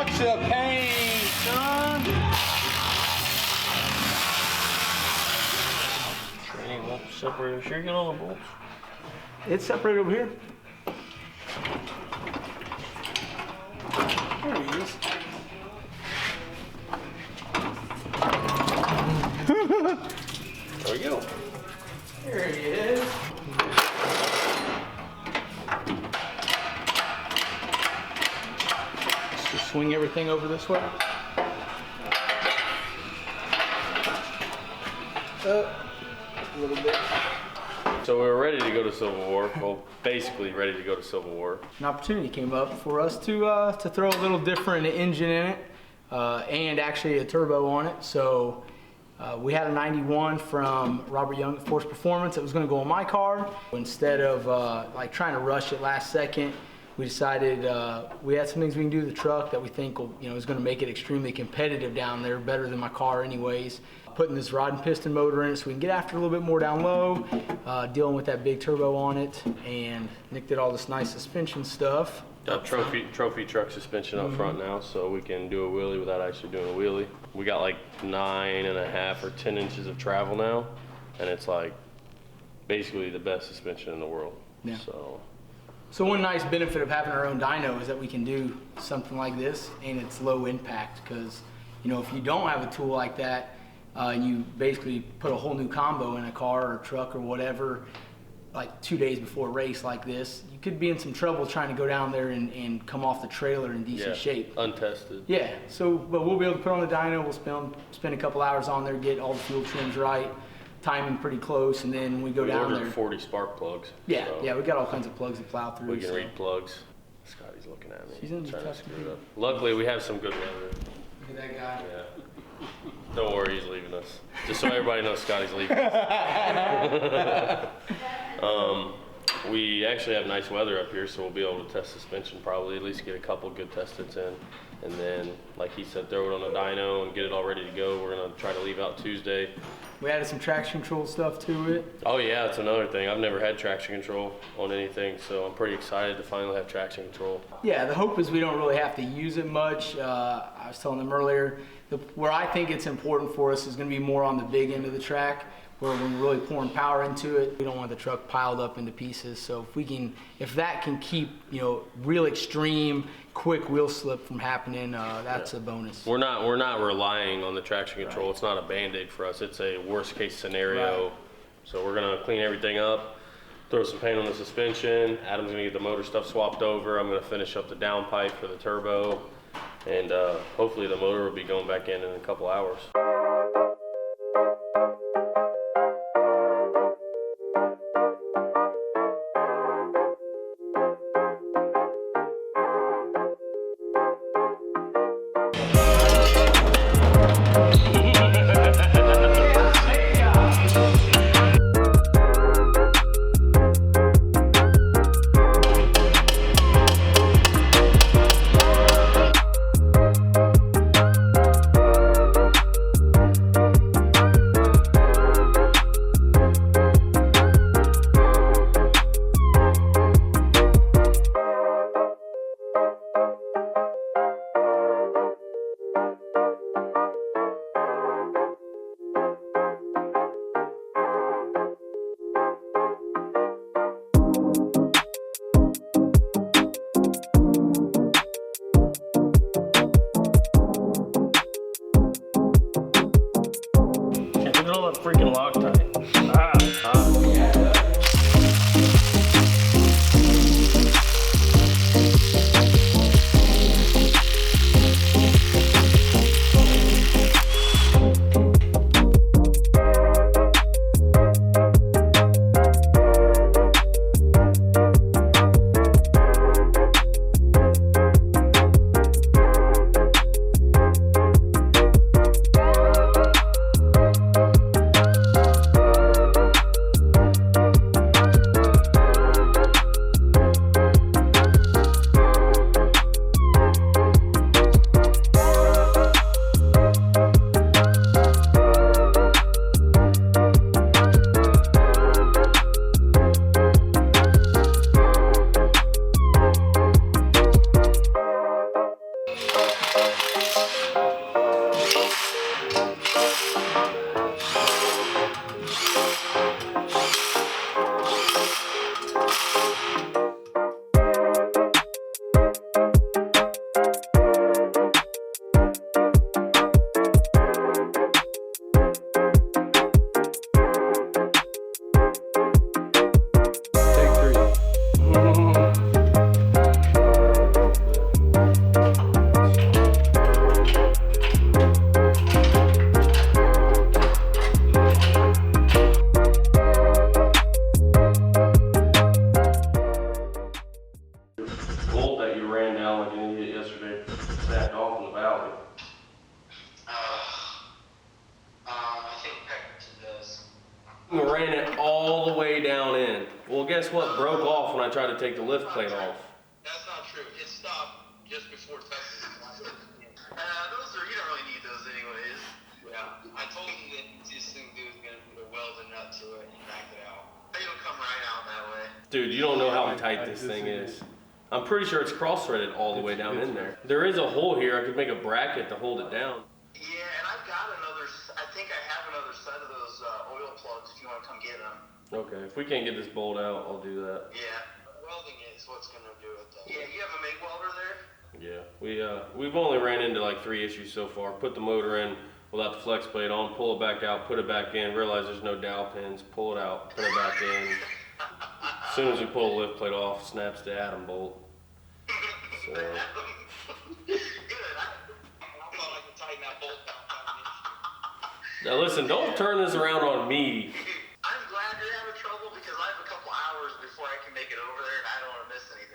Watch the paint, son. Ain't no separator. Sure, you get all the bolts. It's separated over here. There he is. There we go. There he is. Let's just swing everything over this way. A little bit. So we were ready to go to Civil War. Well, basically ready to go to Civil War. An opportunity came up for us to throw a little different engine in it and actually a turbo on it. So we had a 91 from Robert Young at Force Performance that was going to go on my car. Instead of like trying to rush it last second, we decided we had some things we can do to the truck that we think will, is going to make it extremely competitive down there, better than my car anyways. Putting this rod and piston motor in it so we can get after a little bit more down low, dealing with that big turbo on it, and Nick did all this nice suspension stuff. Got trophy truck suspension up front now, so we can do a wheelie without actually doing a wheelie. We got like 9.5 or 10 inches of travel now, and it's like basically the best suspension in the world. Yeah. So one nice benefit of having our own dyno is that we can do something like this, and it's low impact, because if you don't have a tool like that, and you basically put a whole new combo in a car or truck or whatever, like 2 days before a race like this, you could be in some trouble trying to go down there and come off the trailer in decent shape. Untested. Yeah, but we'll be able to put on the dyno, we'll spend a couple hours on there, get all the fuel trims right, timing pretty close, and then we go down there. We ordered 40 spark plugs. Yeah, so we got all kinds of plugs to plow through. We can read plugs. Scotty's looking at me. She's in the trying to test screw it up. Luckily, we have some good weather. Look at that guy. Yeah. Don't worry, he's leaving us. Just so everybody knows Scotty's leaving us. We actually have nice weather up here, so we'll be able to test suspension probably, at least get a couple good test hits in. And then, like he said, throw it on the dyno and get it all ready to go. We're going to try to leave out Tuesday. We added some traction control stuff to it. Oh yeah, that's another thing. I've never had traction control on anything, so I'm pretty excited to finally have traction control. Yeah, the hope is we don't really have to use it much. I was telling them earlier, where I think it's important for us is going to be more on the big end of the track, where when we're really pouring power into it, we don't want the truck piled up into pieces. So if that can keep, real extreme, quick wheel slip from happening, that's a bonus. We're not relying on the traction control. Right. It's not a Band-Aid for us. It's a worst case scenario. Right. So we're gonna clean everything up, throw some paint on the suspension. Adam's gonna get the motor stuff swapped over. I'm gonna finish up the downpipe for the turbo, and hopefully the motor will be going back in a couple hours. Freaking Loctite. Bolt that you ran down like an idiot yesterday snapped off in the valley. I think Peckerton does. We ran it all the way down in. Well, guess what broke off when I tried to take the lift plate off? That's not true. It stopped just before Texas. Those are, you don't really need those anyways. Yeah. I told him that this thing dude was going to put a welded nut to it and back it out. It'll come right out that way. Dude, you don't know how tight this thing is. I'm pretty sure it's cross-threaded all the way down in there. There is a hole here. I could make a bracket to hold it down. Yeah, and I've got another, I think I have another set of those oil plugs if you want to come get them. Okay, if we can't get this bolt out, I'll do that. Yeah, welding is what's going to do it though. Yeah, you have a MIG welder there? Yeah, we've only ran into like 3 issues so far. Put the motor in without the flex plate on, pull it back out, put it back in, realize there's no dowel pins, pull it out, put it back in. As soon as we pull the lift plate off, snaps the Adam bolt. So. Good. I thought I could tighten that bolt down. Now listen, don't turn this around on me. I'm glad you're having trouble because I have a couple hours before I can make it over there and I don't want to miss anything.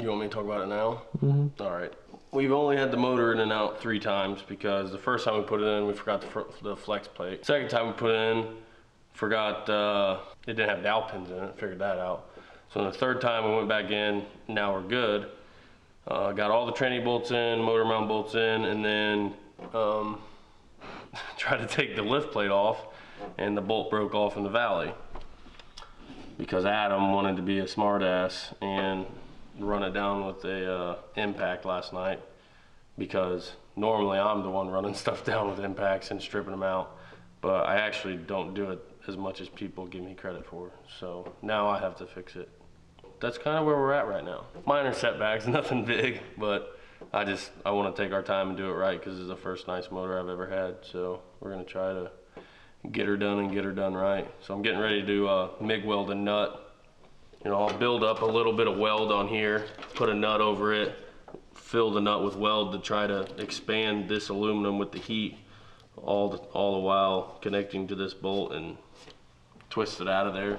You want me to talk about it now? Mm-hmm. All right. We've only had the motor in and out 3 times because the first time we put it in, we forgot the flex plate. Second time we put it in, forgot it didn't have dowel pins in it, figured that out. So the third time we went back in, now we're good. Got all the tranny bolts in, motor mount bolts in, and then tried to take the lift plate off and the bolt broke off in the valley. Because Adam wanted to be a smart ass and run it down with a impact last night, because normally I'm the one running stuff down with impacts and stripping them out, but I actually don't do it as much as people give me credit for, so now I have to fix it. That's kind of where we're at right now. Minor setbacks, nothing big, but I want to take our time and do it right because this is the first nice motor I've ever had, so we're going to try to get her done and get her done right. So I'm getting ready to do MIG weld a nut. You know, I'll build up a little bit of weld on here, put a nut over it, fill the nut with weld to try to expand this aluminum with the heat, all the while connecting to this bolt and twist it out of there.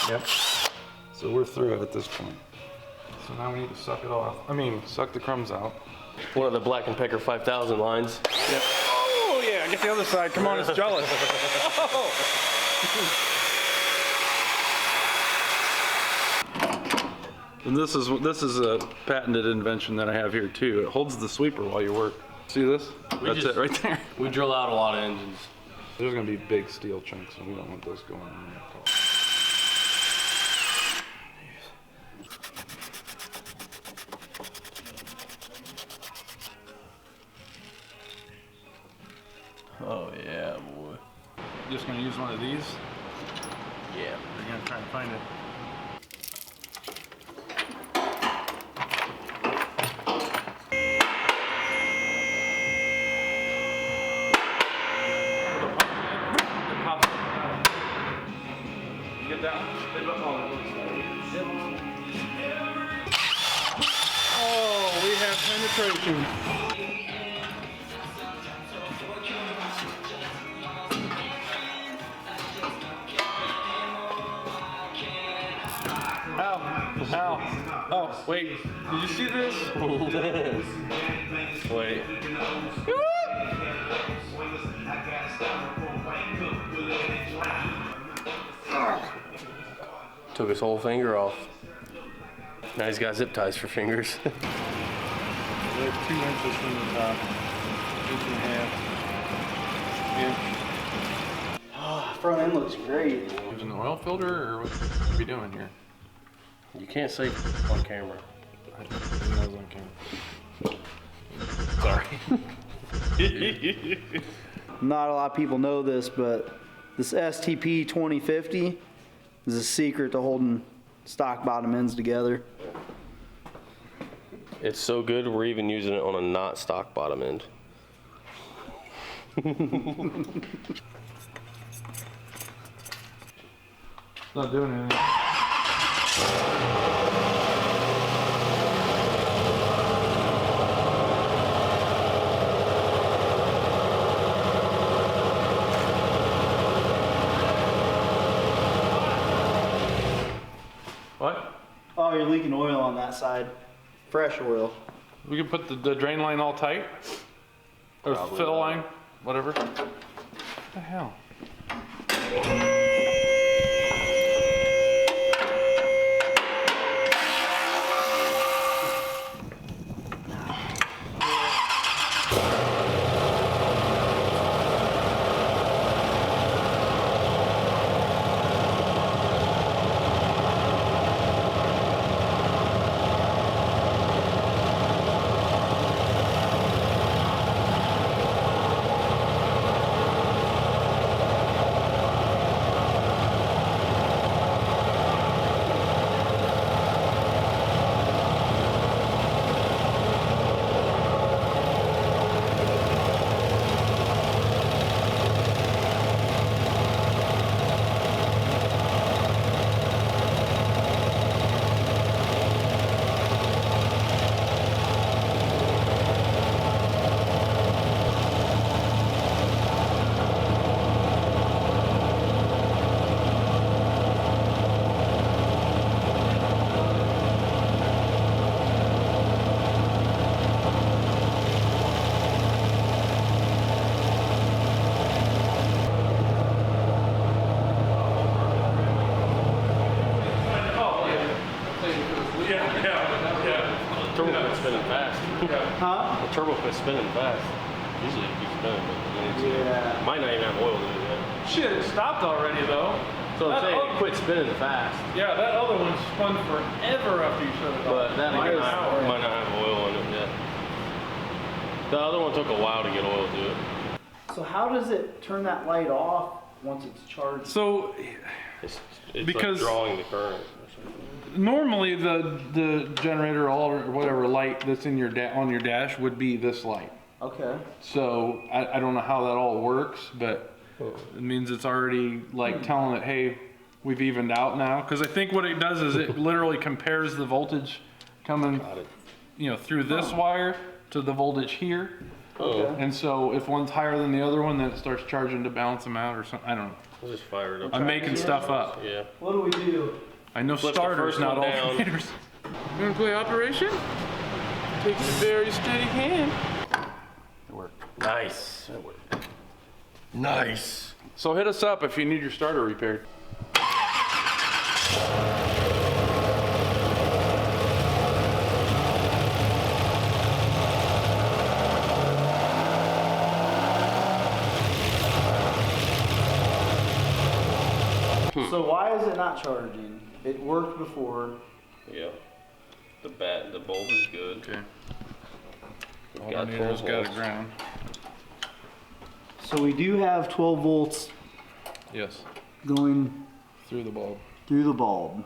Yep. So we're through it at this point. So now we need to suck it off. I mean, suck the crumbs out. One of the Black & Pecker 5000 lines. Yep. Oh yeah, get the other side. Come on, it's jealous. Oh. And this is a patented invention that I have here too. It holds the sweeper while you work. See this? That's it right there. We drill out a lot of engines. There's gonna be big steel chunks, and we don't want those going in there. Oh yeah, boy. Just gonna use one of these. Yeah. We're gonna try and find it. You get that one? Oh, we have penetration. Ow. Oh, wait. Did you see this? Wait. Took his whole finger off. Now he's got zip ties for fingers. They're 2 inches from the top. 1.5 inch. Front end looks great. Using the oil filter, or what are we doing here? You can't say on camera. I didn't know it was on camera. Sorry. Not a lot of people know this, but this STP 2050 is a secret to holding stock bottom ends together. It's so good, we're even using it on a not stock bottom end. Not doing anything. What? Oh, you're leaking oil on that side. Fresh oil. We can put the drain line all tight? Or Probably fill not. line? Whatever. What the hell? Turbo quit spinning fast. Huh? The turbo quit spinning fast. Usually it keeps spinning, but Yeah. might not even have oil in it yet. Shit, it stopped already though. So I'm That saying other- it quit spinning fast, Yeah, that other one spun forever after you shut it off. but that Like might an hour. not have oil in it yet. The other one took a while to get oil to it. So how does it turn that light off once it's charged? So It's Because- like drawing the current. normally the generator or whatever light that's in your on your dash would be this light. Okay. So I don't know how that all works, but it means it's already like telling it, hey, we've evened out now. Because I think what it does is it literally compares the voltage coming, Got it. through this wire to the voltage here. Oh, And so if one's higher than the other one, then it starts charging to balance them out or something. I don't know. we'll just fire it up. I'm making stuff up. Yeah. What do we do? I know Flip the starters, first not one down. alternators. You want to play operation? Takes a very steady hand. It worked. Nice. That worked. Nice. So hit us up if you need your starter repaired. So why is it not charging? It worked before. Yeah. The bulb is good. Okay. We've got 12 Alternator's got a volts. ground. So we do have 12 volts Yes. going Through the bulb. through the bulb.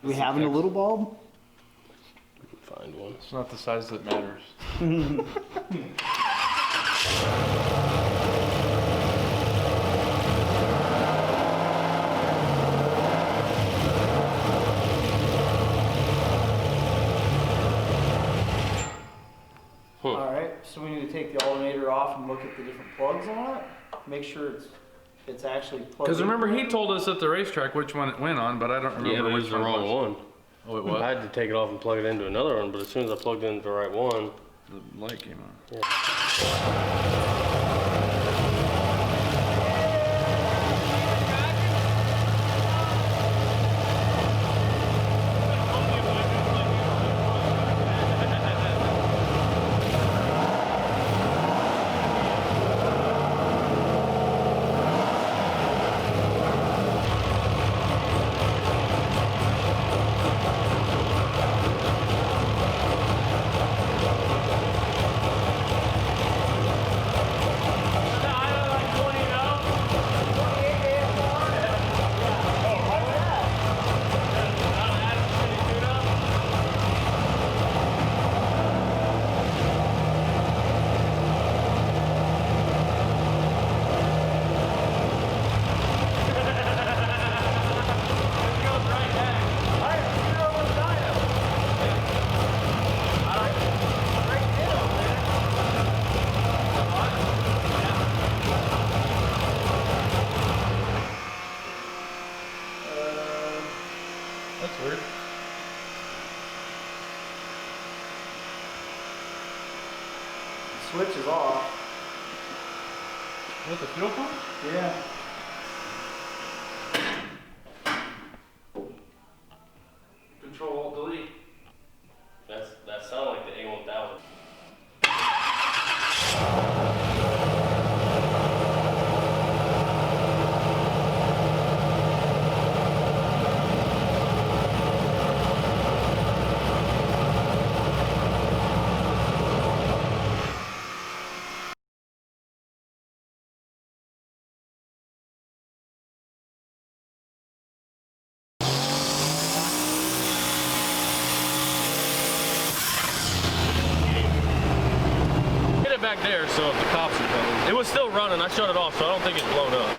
We having a little bulb? Find one. It's not the size that matters. All right. So we need to take the alternator off and look at the different plugs on it. Make sure it's actually plugged. Because in. remember, he told us at the racetrack which one it went on, but I don't remember Yeah, but it which was the one wrong one. Oh, it was? I had to take it off and plug it into another one, but as soon as I plugged it into the right one, The light came on. That's weird. Switch is off. What, the fuel pump? Yeah. Control Alt Delete. that sounded like the A1000. Back there, so if the cops are coming, it was still running. I shut it off, so I don't think it's blown up.